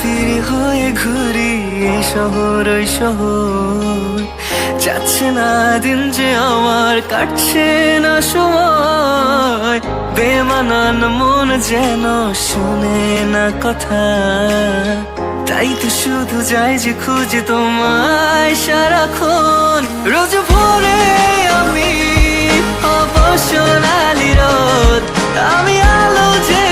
স্মৃতির হয়ে ঘুরি এই শহর ওই শহর, যাচ্ছে না দিন যে আমার, কাটছে না সময়। বেমানান মন যেন শুনে না কথা, তাই তো শুধু যাই যে খুঁজে তোমায় সারাক্ষণ। রোজ ভোরে আমি অবসনালি রোদ, আমি আলো যে